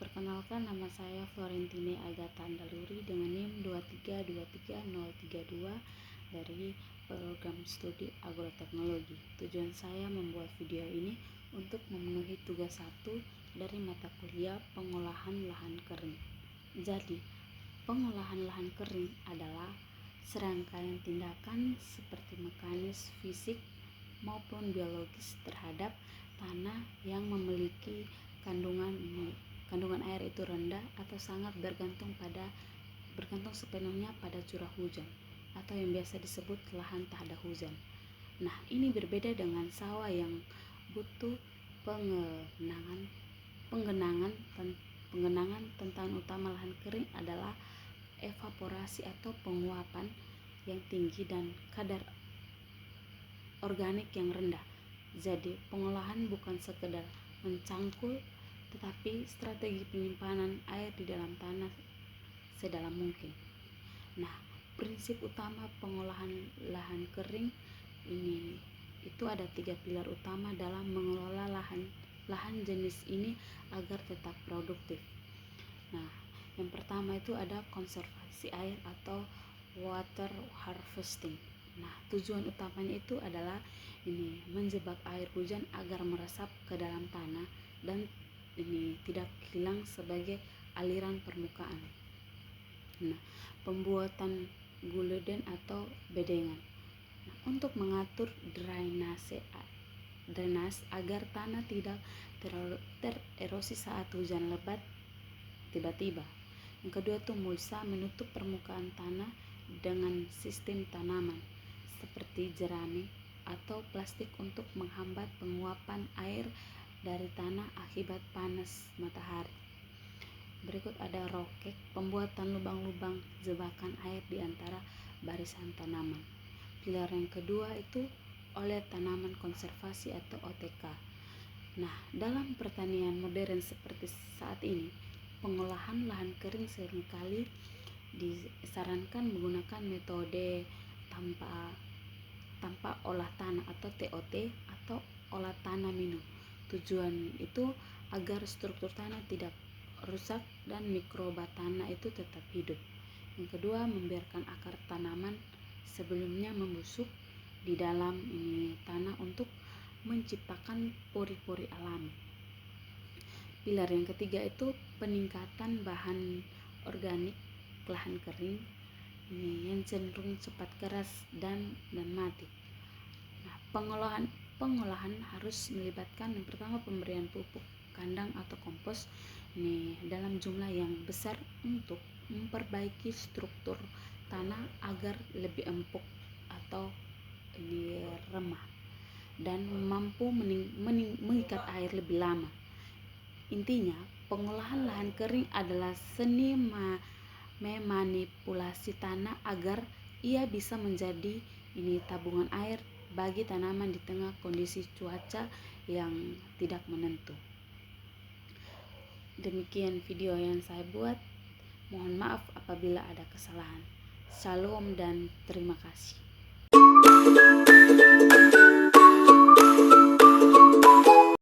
Perkenalkan, nama saya Florentine Agatha Andaluri dengan NIM 2323032 dari program studi agroteknologi. Tujuan saya membuat video ini untuk memenuhi tugas 1 dari mata kuliah pengolahan lahan kering. Jadi, pengolahan lahan kering adalah serangkaian tindakan seperti mekanis, fisik, maupun biologis terhadap tanah yang memiliki kandungan air itu rendah atau sangat bergantung sepenuhnya pada curah hujan atau yang biasa disebut lahan tak ada hujan. Nah, ini berbeda dengan sawah yang butuh penggenangan. Tantangan utama lahan kering adalah evaporasi atau penguapan yang tinggi dan kadar organik yang rendah. Jadi, pengolahan bukan sekedar mencangkul, tetapi strategi penyimpanan air di dalam tanah sedalam mungkin. Nah, prinsip utama pengolahan lahan kering ini itu ada 3 pilar utama dalam mengelola lahan jenis ini agar tetap produktif. Nah, yang pertama itu ada konservasi air atau water harvesting. Nah, tujuan utamanya itu adalah menjebak air hujan agar meresap ke dalam tanah dan tidak hilang sebagai aliran permukaan. Nah, pembuatan guleden atau bedengan. Nah, untuk mengatur drainase agar tanah tidak tererosi saat hujan lebat tiba-tiba. Yang kedua itu mulsa, menutup permukaan tanah dengan sistem tanaman seperti jerami atau plastik untuk menghambat penguapan air dari tanah akibat panas matahari. Berikut ada rokek, pembuatan lubang-lubang jebakan air di antara barisan tanaman. Pilar yang kedua itu oleh tanaman konservasi atau OTK. Nah, dalam pertanian modern seperti saat ini, pengolahan lahan kering seringkali disarankan menggunakan metode tanpa olah tanah atau TOT atau olah tanah minum. Tujuan itu agar struktur tanah tidak rusak dan mikroba tanah itu tetap hidup. Yang kedua, membiarkan akar tanaman sebelumnya membusuk di dalam tanah untuk menciptakan pori-pori alami. Pilar yang ketiga itu peningkatan bahan organik lahan kering yang cenderung cepat keras dan mati. Nah, pengolahan harus melibatkan yang pertama pemberian pupuk kandang atau kompos dalam jumlah yang besar untuk memperbaiki struktur tanah agar lebih empuk atau remah dan mampu mengikat air lebih lama. Intinya, pengolahan lahan kering adalah seni memanipulasi tanah agar ia bisa menjadi tabungan air bagi tanaman di tengah kondisi cuaca yang tidak menentu. Demikian video yang saya buat. Mohon maaf apabila ada kesalahan. Shalom dan terima kasih.